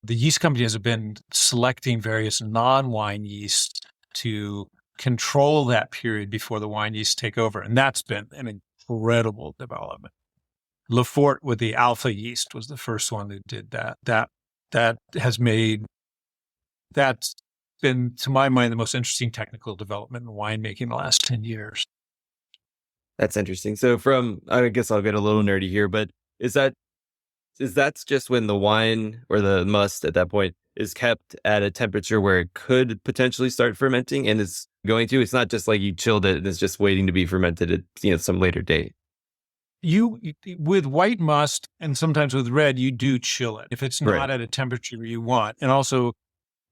the yeast companies have been selecting various non-wine yeasts to control that period before the wine yeasts take over. And that's been an incredible development. Lefort with the alpha yeast was the first one that did that. That's been, to my mind, the most interesting technical development in winemaking in the last 10 years. That's interesting. So I guess I'll get a little nerdy here, but is that just when the wine or the must at that point is kept at a temperature where it could potentially start fermenting and it's going to? It's not just like you chilled it and it's just waiting to be fermented at some later date. You with white must and sometimes with red, you do chill it if it's not at a temperature you want. And also,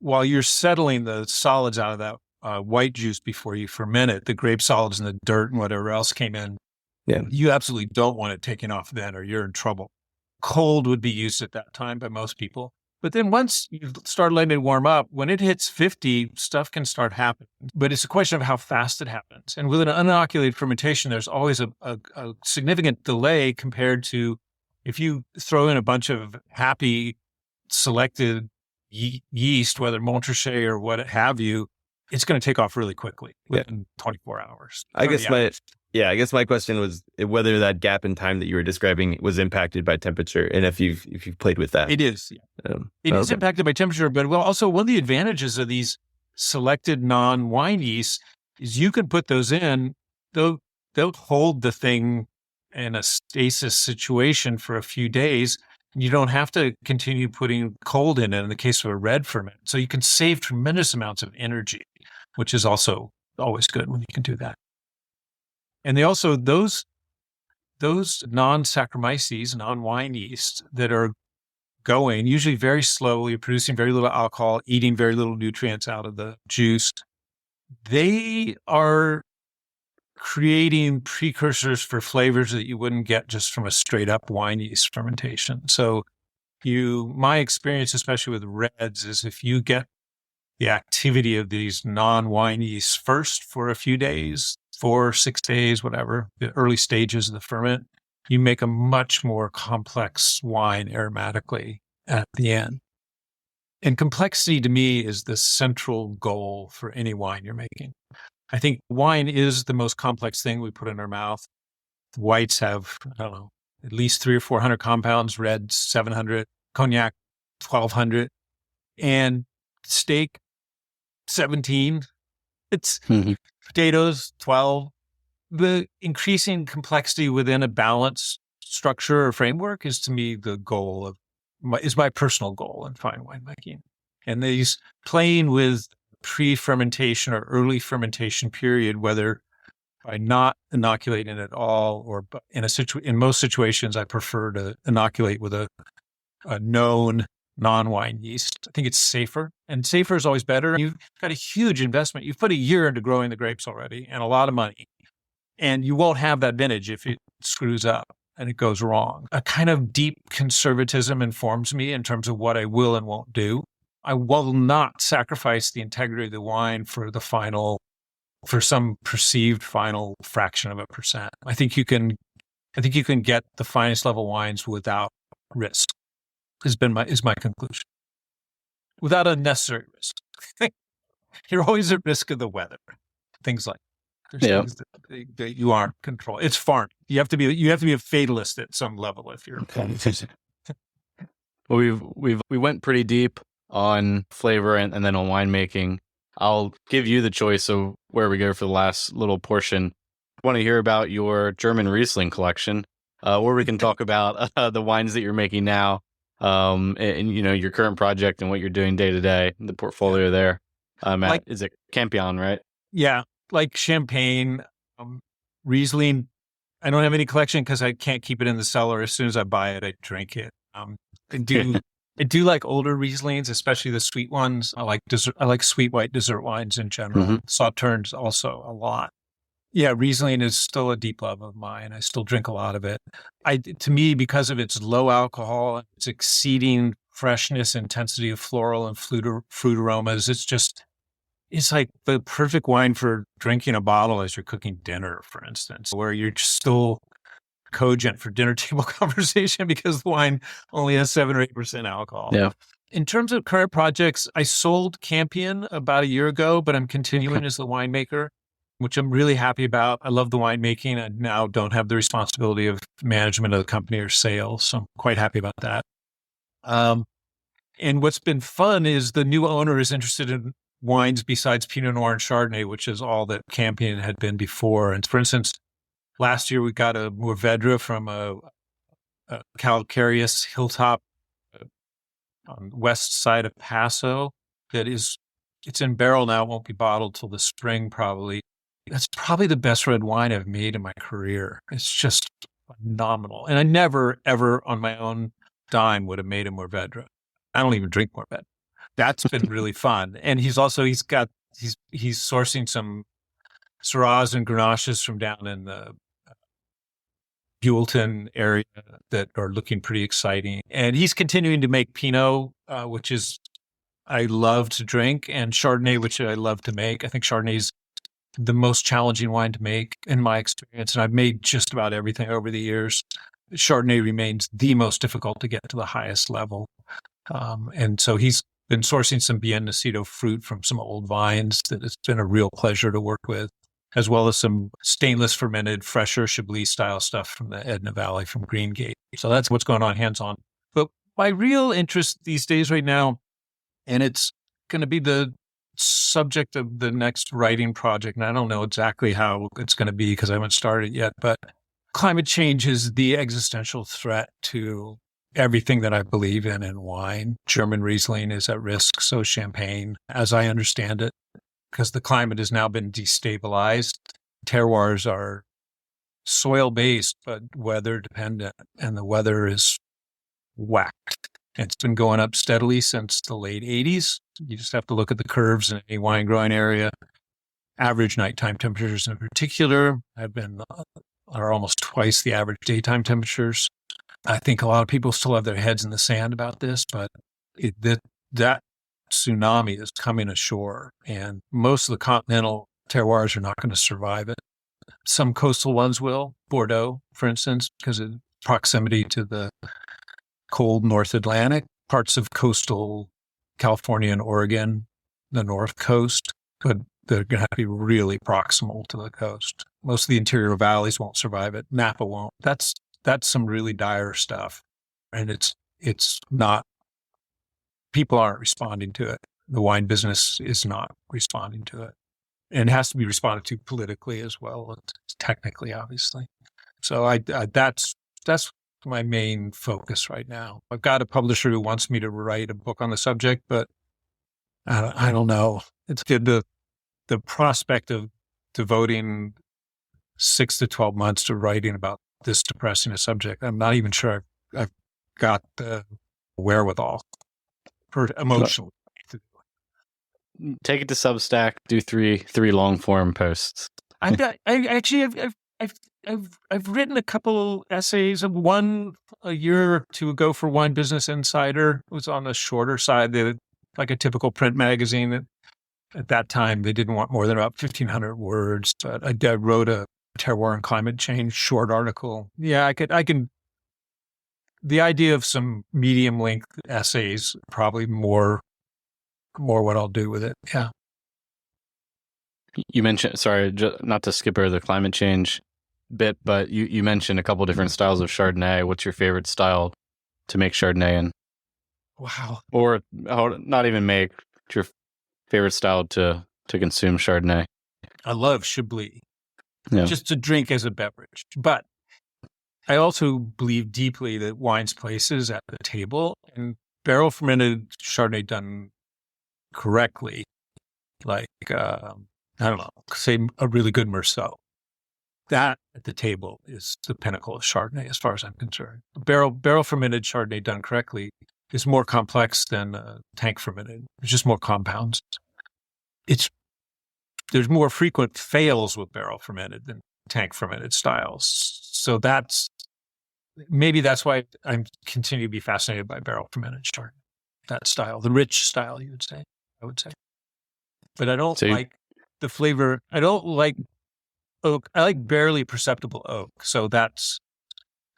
while you're settling the solids out of that white juice before you ferment it, the grape solids and the dirt and whatever else came in, you absolutely don't want it taken off then or you're in trouble. Cold would be used at that time by most people. But then once you start letting it warm up, when it hits 50, stuff can start happening. But it's a question of how fast it happens. And with an uninoculated fermentation, there's always a significant delay compared to if you throw in a bunch of happy selected yeast, whether Montrachet or what have you, it's going to take off really quickly within 24 hours. I guess my question was whether that gap in time that you were describing was impacted by temperature, and if you've played with that. It is. Yeah. It is impacted by temperature, but also one of the advantages of these selected non-wine yeasts is you can put those in. They'll hold the thing in a stasis situation for a few days. You don't have to continue putting cold in it in the case of a red ferment. So you can save tremendous amounts of energy, which is also always good when you can do that. And they also, those non-Saccharomyces, non-wine yeasts that are going, usually very slowly, producing very little alcohol, eating very little nutrients out of the juice. They are creating precursors for flavors that you wouldn't get just from a straight up wine yeast fermentation. So my experience, especially with reds, is if you get the activity of these non-wine yeasts first for a few days, 4 or 6 days, whatever, the early stages of the ferment, you make a much more complex wine aromatically at the end. And complexity to me is the central goal for any wine you're making. I think wine is the most complex thing we put in our mouth. The whites have, I don't know, at least 300 or 400 compounds, reds 700, cognac 1,200, and steak 17. It's potatoes 12. The increasing complexity within a balanced structure or framework is to me the goal of my personal goal in fine winemaking. And these playing with pre-fermentation or early fermentation period, whether by not inoculating at all or in most situations, I prefer to inoculate with a known non-wine yeast. I think it's safer, and safer is always better. You've got a huge investment. You've put a year into growing the grapes already and a lot of money, and you won't have that vintage if it screws up and it goes wrong. A kind of deep conservatism informs me in terms of what I will and won't do. I will not sacrifice the integrity of the wine for some perceived final fraction of a percent. I think you can get the finest level wines without risk. Is my conclusion. Without unnecessary risk. You're always at risk of the weather. Things like things that you aren't control. It's farming. You have to be a fatalist at some level if you're. Well, we went pretty deep on flavor and then on winemaking. I'll give you the choice of where we go for the last little portion. I want to hear about your German Riesling collection, where we can talk about the wines that you're making now. And your current project and what you're doing day to day, the portfolio there. Is it Campion, right? Yeah, like Champagne, Riesling. I don't have any collection because I can't keep it in the cellar. As soon as I buy it, I drink it. I do like older Rieslings, especially the sweet ones. I like sweet white dessert wines in general. Sauternes also a lot. Yeah, Riesling is still a deep love of mine. I still drink a lot of it. To me, because of its low alcohol, its exceeding freshness, intensity of floral and fruit aromas, it's like the perfect wine for drinking a bottle as you're cooking dinner, for instance, where you're just still cogent for dinner table conversation because the wine only has 7 or 8% alcohol. Yeah. In terms of current projects, I sold Campion about a year ago, but I'm continuing as the winemaker, which I'm really happy about. I love the winemaking. I now don't have the responsibility of management of the company or sales, so I'm quite happy about that. And what's been fun is the new owner is interested in wines besides Pinot Noir and Chardonnay, which is all that Campion had been before. And for instance, last year we got a Mourvedre from a calcareous hilltop on the west side of Paso it's in barrel now. It won't be bottled till the spring probably. That's probably the best red wine I've made in my career. It's just phenomenal. And I never, ever on my own dime would have made a Mourvedre. I don't even drink Mourvedre. That's been really fun. And he's sourcing some Syrahs and Grenaches from down in the Buellton area that are looking pretty exciting. And he's continuing to make Pinot, which is I love to drink, and Chardonnay, which I love to make. I think Chardonnay's the most challenging wine to make in my experience, and I've made just about everything over the years. Chardonnay remains the most difficult to get to the highest level. And so he's been sourcing some Bien Nacido fruit from some old vines that it's been a real pleasure to work with, as well as some stainless fermented, fresher Chablis style stuff from the Edna Valley from Greengate. So that's what's going on hands-on. But my real interest these days right now, and it's going to be the subject of the next writing project, and I don't know exactly how it's going to be because I haven't started yet, but climate change is the existential threat to everything that I believe in wine. German Riesling is at risk, so Champagne, as I understand it, because the climate has now been destabilized. Terroirs are soil-based, but weather-dependent, and the weather is whacked. It's been going up steadily since the late 80s. You just have to look at the curves in any wine growing area. Average nighttime temperatures in particular are almost twice the average daytime temperatures. I think a lot of people still have their heads in the sand about this, but that tsunami is coming ashore, and most of the continental terroirs are not going to survive it. Some coastal ones will. Bordeaux, for instance, because of proximity to the cold North Atlantic. Parts of coastal California and Oregon, the North Coast, but they're going to have to be really proximal to the coast. Most of the interior valleys won't survive it. Napa won't. That's some really dire stuff, and it's not. People aren't responding to it. The wine business is not responding to it, and it has to be responded to politically as well, technically, obviously. So that's my main focus right now. I've got a publisher who wants me to write a book on the subject, but I don't know. It's good the prospect of devoting 6 to 12 months to writing about this depressing a subject. I'm not even sure I've got the wherewithal for emotionally. Take it to Substack. Do three long form posts. I've written a couple essays. One a year or two ago for Wine Business Insider. It was on the shorter side, like a typical print magazine. At that time, they didn't want more than about 1,500 words. But I wrote a terroir and climate change short article. Yeah, I can. The idea of some medium length essays, probably more what I'll do with it. Yeah. You mentioned, sorry, not to skip over the climate change bit, but you mentioned a couple different styles of Chardonnay. What's your favorite style to make Chardonnay in? Wow. Or not even make. What's your favorite style to consume Chardonnay? I love Chablis, yeah. Just to drink as a beverage. But I also believe deeply that wine's place is at the table, and barrel fermented Chardonnay done correctly, like, I don't know, say a really good Merceau. That at the table is the pinnacle of Chardonnay as far as I'm concerned. Barrel fermented Chardonnay done correctly is more complex than tank fermented. There's just more compounds. There's more frequent fails with barrel fermented than tank fermented styles. So that's why I'm continue to be fascinated by barrel fermented Chardonnay. That style, the rich style, I would say. But I don't like the flavor. I don't like oak. I like barely perceptible oak. So that's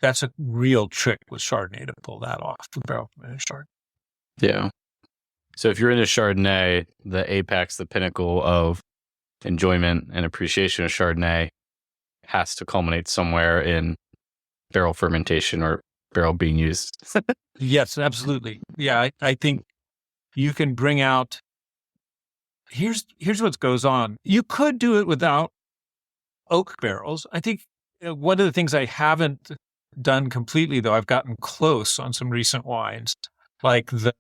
a real trick with Chardonnay to pull that off with barrel fermented Chardonnay. Yeah. So if you're into Chardonnay, the apex, the pinnacle of enjoyment and appreciation of Chardonnay has to culminate somewhere in barrel fermentation or barrel being used. Yes, absolutely. Yeah, I think you can bring out. Here's what goes on. You could do it without oak barrels. I think one of the things I haven't done completely, though, I've gotten close on some recent wines, like the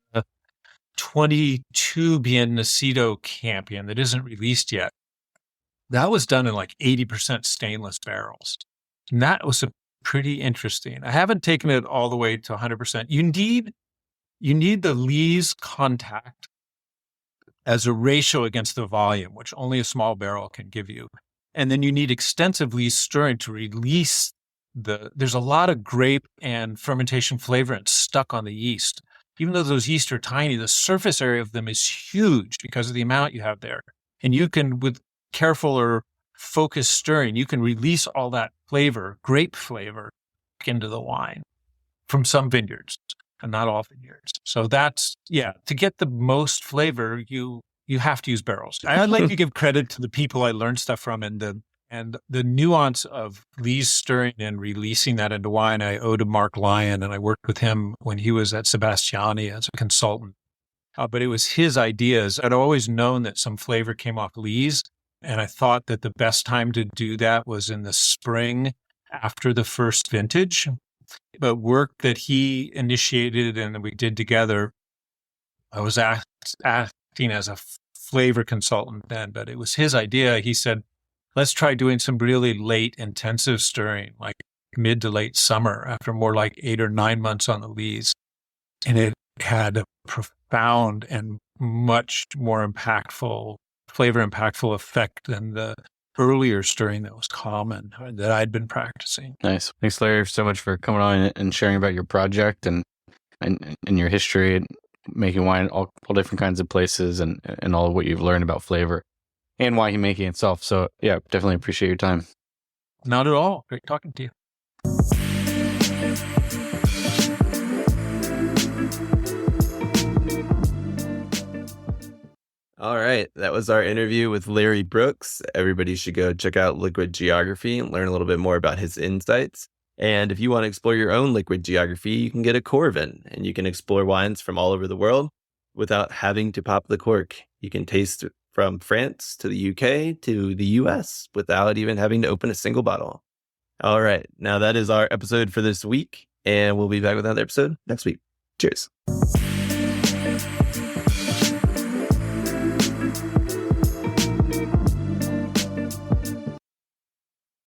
22 Bien Nacido Campion that isn't released yet. That was done in like 80% stainless barrels. And that was pretty interesting. I haven't taken it all the way to 100%. You need the lees contact as a ratio against the volume, which only a small barrel can give you. And then you need extensive lees stirring to release there's a lot of grape and fermentation flavorant stuck on the yeast. Even though those yeast are tiny, the surface area of them is huge because of the amount you have there. And you can, with careful or focused stirring, you can release all that flavor, grape flavor, into the wine from some vineyards, and not all vineyards. So to get the most flavor, you have to use barrels. I'd like to give credit to the people I learned stuff from, and the nuance of lees stirring and releasing that into wine, I owe to Mark Lyon, and I worked with him when he was at Sebastiani as a consultant. But it was his ideas. I'd always known that some flavor came off lees, and I thought that the best time to do that was in the spring after the first vintage. But work that he initiated and that we did together, I was acting as a flavor consultant then, but it was his idea. He said, let's try doing some really late intensive stirring, like mid to late summer after more like 8 or 9 months on the lees. And had a profound and much more flavor impactful effect than the earlier stirring that was common that I'd been practicing. Nice. Thanks, Larry, so much for coming on and sharing about your project and your history and making wine all different kinds of places and all of what you've learned about flavor and winemaking itself. So yeah, definitely appreciate your time. Not at all. Great talking to you. All right. That was our interview with Larry Brooks. Everybody should go check out Liquid Geography and learn a little bit more about his insights. And if you want to explore your own liquid geography, you can get a Coravin, and you can explore wines from all over the world without having to pop the cork. You can taste from France to the UK to the US without even having to open a single bottle. All right. Now that is our episode for this week, and we'll be back with another episode next week. Cheers.